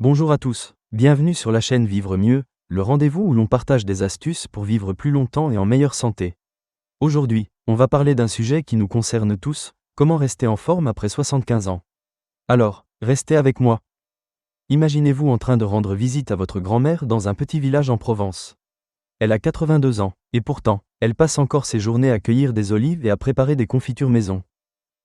Bonjour à tous, bienvenue sur la chaîne Vivre Mieux, le rendez-vous où l'on partage des astuces pour vivre plus longtemps et en meilleure santé. Aujourd'hui, on va parler d'un sujet qui nous concerne tous, comment rester en forme après 75 ans. Alors, restez avec moi. Imaginez-vous en train de rendre visite à votre grand-mère dans un petit village en Provence. Elle a 82 ans, et pourtant, elle passe encore ses journées à cueillir des olives et à préparer des confitures maison.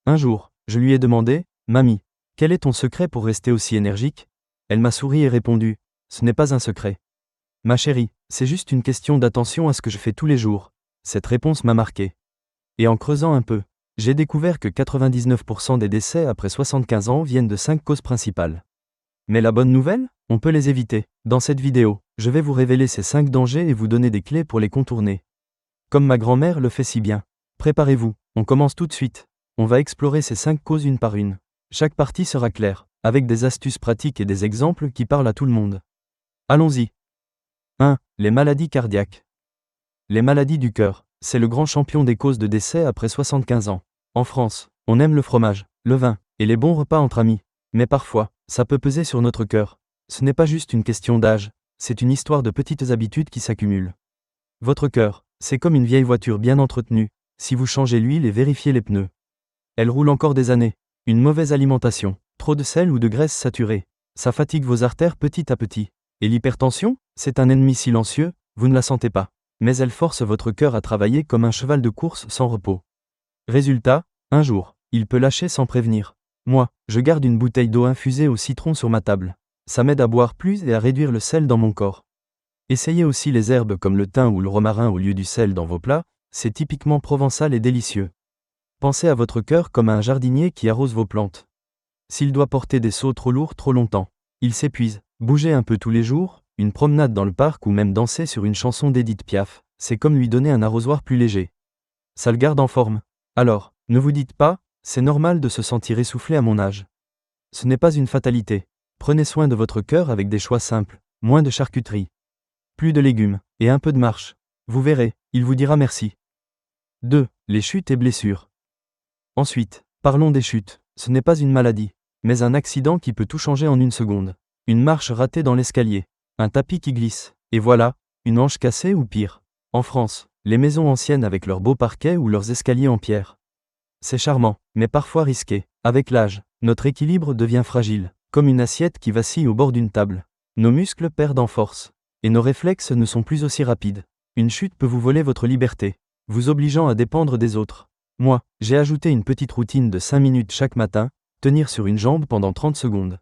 Un jour, je lui ai demandé, « Mamie, quel est ton secret pour rester aussi énergique ?» Elle m'a souri et répondu, « Ce n'est pas un secret. Ma chérie, c'est juste une question d'attention à ce que je fais tous les jours. » Cette réponse m'a marqué. Et en creusant un peu, j'ai découvert que 99% des décès après 75 ans viennent de 5 causes principales. Mais la bonne nouvelle, on peut les éviter. Dans cette vidéo, je vais vous révéler ces 5 dangers et vous donner des clés pour les contourner. Comme ma grand-mère le fait si bien. Préparez-vous, on commence tout de suite. On va explorer ces 5 causes une par une. Chaque partie sera claire, avec des astuces pratiques et des exemples qui parlent à tout le monde. Allons-y. 1. Les maladies cardiaques. Les maladies du cœur, c'est le grand champion des causes de décès après 75 ans. En France, on aime le fromage, le vin, et les bons repas entre amis. Mais parfois, ça peut peser sur notre cœur. Ce n'est pas juste une question d'âge, c'est une histoire de petites habitudes qui s'accumulent. Votre cœur, c'est comme une vieille voiture bien entretenue. Si vous changez l'huile et vérifiez les pneus, elle roule encore des années. Une mauvaise alimentation, trop de sel ou de graisse saturée, ça fatigue vos artères petit à petit. Et l'hypertension, c'est un ennemi silencieux, vous ne la sentez pas. Mais elle force votre cœur à travailler comme un cheval de course sans repos. Résultat, un jour, il peut lâcher sans prévenir. Moi, je garde une bouteille d'eau infusée au citron sur ma table. Ça m'aide à boire plus et à réduire le sel dans mon corps. Essayez aussi les herbes comme le thym ou le romarin au lieu du sel dans vos plats, c'est typiquement provençal et délicieux. Pensez à votre cœur comme à un jardinier qui arrose vos plantes. S'il doit porter des seaux trop lourds trop longtemps, il s'épuise. Bougez un peu tous les jours, une promenade dans le parc ou même danser sur une chanson d'Édith Piaf, c'est comme lui donner un arrosoir plus léger. Ça le garde en forme. Alors, ne vous dites pas, c'est normal de se sentir essoufflé à mon âge. Ce n'est pas une fatalité. Prenez soin de votre cœur avec des choix simples, moins de charcuterie, plus de légumes, et un peu de marche. Vous verrez, il vous dira merci. 2. Les chutes et blessures. Ensuite, parlons des chutes. Ce n'est pas une maladie, mais un accident qui peut tout changer en une seconde. Une marche ratée dans l'escalier, un tapis qui glisse, et voilà, une hanche cassée ou pire. En France, les maisons anciennes avec leurs beaux parquets ou leurs escaliers en pierre. C'est charmant, mais parfois risqué. Avec l'âge, notre équilibre devient fragile, comme une assiette qui vacille au bord d'une table. Nos muscles perdent en force, et nos réflexes ne sont plus aussi rapides. Une chute peut vous voler votre liberté, vous obligeant à dépendre des autres. Moi, j'ai ajouté une petite routine de 5 minutes chaque matin, tenir sur une jambe pendant 30 secondes.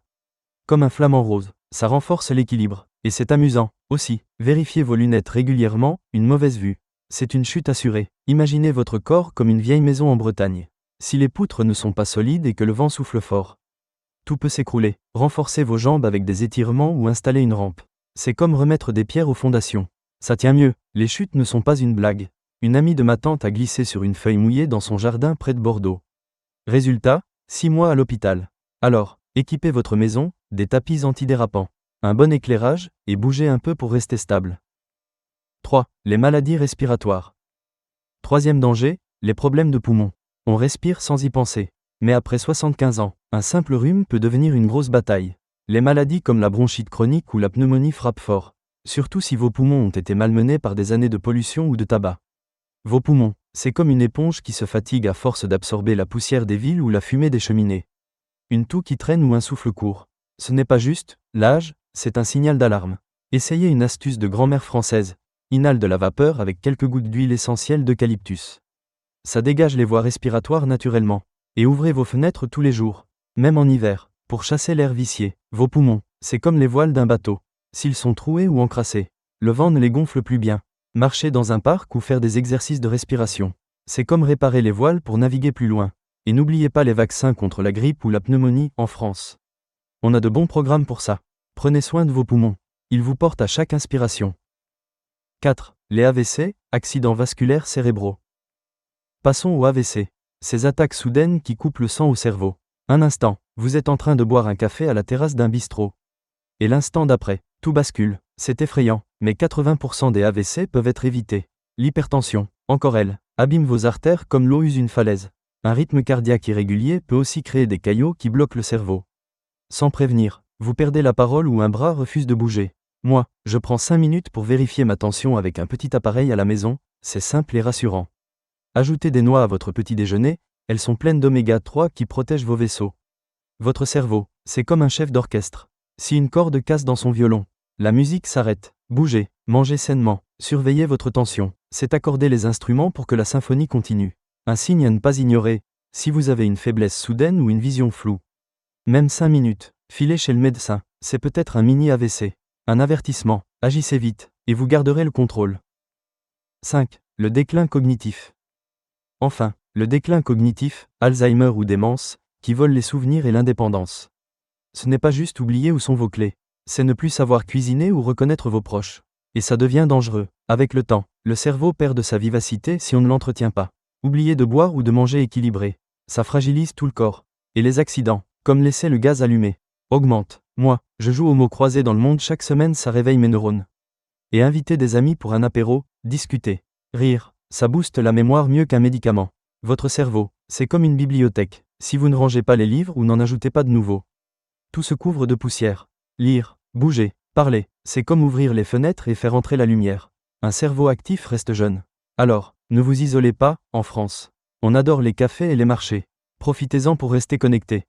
Comme un flamant rose, ça renforce l'équilibre, et c'est amusant. Aussi, vérifiez vos lunettes régulièrement, une mauvaise vue. C'est une chute assurée. Imaginez votre corps comme une vieille maison en Bretagne. Si les poutres ne sont pas solides et que le vent souffle fort, tout peut s'écrouler. Renforcez vos jambes avec des étirements ou installez une rampe. C'est comme remettre des pierres aux fondations. Ça tient mieux, les chutes ne sont pas une blague. Une amie de ma tante a glissé sur une feuille mouillée dans son jardin près de Bordeaux. Résultat, 6 mois à l'hôpital. Alors, équipez votre maison, des tapis antidérapants, un bon éclairage, et bougez un peu pour rester stable. 3. Les maladies respiratoires. Troisième danger, les problèmes de poumons. On respire sans y penser. Mais après 75 ans, un simple rhume peut devenir une grosse bataille. Les maladies comme la bronchite chronique ou la pneumonie frappent fort. Surtout si vos poumons ont été malmenés par des années de pollution ou de tabac. Vos poumons, c'est comme une éponge qui se fatigue à force d'absorber la poussière des villes ou la fumée des cheminées. Une toux qui traîne ou un souffle court. Ce n'est pas juste l'âge, c'est un signal d'alarme. Essayez une astuce de grand-mère française. Inhale de la vapeur avec quelques gouttes d'huile essentielle d'eucalyptus. Ça dégage les voies respiratoires naturellement. Et ouvrez vos fenêtres tous les jours, même en hiver, pour chasser l'air vicié. Vos poumons, c'est comme les voiles d'un bateau. S'ils sont troués ou encrassés, le vent ne les gonfle plus bien. Marcher dans un parc ou faire des exercices de respiration. C'est comme réparer les voiles pour naviguer plus loin. Et n'oubliez pas les vaccins contre la grippe ou la pneumonie en France. On a de bons programmes pour ça. Prenez soin de vos poumons. Ils vous portent à chaque inspiration. 4. Les AVC, accidents vasculaires cérébraux. Passons au AVC. Ces attaques soudaines qui coupent le sang au cerveau. Un instant, vous êtes en train de boire un café à la terrasse d'un bistrot. Et l'instant d'après, tout bascule. C'est effrayant, mais 80% des AVC peuvent être évités. L'hypertension, encore elle, abîme vos artères comme l'eau use une falaise. Un rythme cardiaque irrégulier peut aussi créer des caillots qui bloquent le cerveau. Sans prévenir, Vous perdez la parole ou un bras refuse de bouger. Moi, je prends 5 minutes pour vérifier ma tension avec un petit appareil à la maison, c'est simple et rassurant. Ajoutez des noix à votre petit déjeuner, elles sont pleines d'oméga 3 qui protègent vos vaisseaux. Votre cerveau, c'est comme un chef d'orchestre. Si une corde casse dans son violon, la musique s'arrête. Bougez, mangez sainement, surveillez votre tension, c'est accorder les instruments pour que la symphonie continue. Un signe à ne pas ignorer, si vous avez une faiblesse soudaine ou une vision floue. Même 5 minutes, filez chez le médecin, c'est peut-être un mini AVC. Un avertissement, agissez vite, et vous garderez le contrôle. 5. Le déclin cognitif. Enfin, le déclin cognitif, Alzheimer ou démence, qui vole les souvenirs et l'indépendance. Ce n'est pas juste oublier où sont vos clés, c'est ne plus savoir cuisiner ou reconnaître vos proches. Et ça devient dangereux. Avec le temps, le cerveau perd de sa vivacité si on ne l'entretient pas. Oublier de boire ou de manger équilibré, ça fragilise tout le corps. Et les accidents, comme laisser le gaz allumé, augmentent. Moi, je joue aux mots croisés dans le monde chaque semaine, ça réveille mes neurones. Et inviter des amis pour un apéro, discuter, rire, ça booste la mémoire mieux qu'un médicament. Votre cerveau, c'est comme une bibliothèque, si vous ne rangez pas les livres ou n'en ajoutez pas de nouveaux. Tout se couvre de poussière. Lire, bouger, parler, c'est comme ouvrir les fenêtres et faire entrer la lumière. Un cerveau actif reste jeune. Alors, ne vous isolez pas, en France. On adore les cafés et les marchés. Profitez-en pour rester connecté.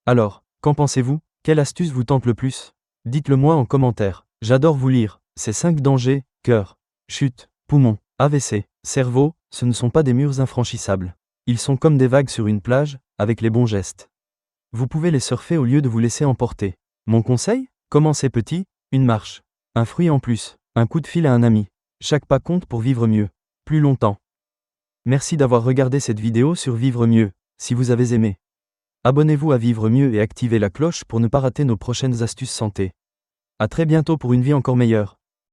Alors, qu'en pensez-vous? Quelle astuce vous tente le plus? Dites-le moi en commentaire. J'adore vous lire. Ces 5 dangers, cœur, chute, poumon, AVC, cerveau, ce ne sont pas des murs infranchissables. Ils sont comme des vagues sur une plage, avec les bons gestes. Vous pouvez les surfer au lieu de vous laisser emporter. Mon conseil? Commencez petit, une marche, un fruit en plus, un coup de fil à un ami. Chaque pas compte pour vivre mieux, plus longtemps. Merci d'avoir regardé cette vidéo sur Vivre mieux. Si vous avez aimé, abonnez-vous à Vivre mieux et activez la cloche pour ne pas rater nos prochaines astuces santé. À très bientôt pour une vie encore meilleure.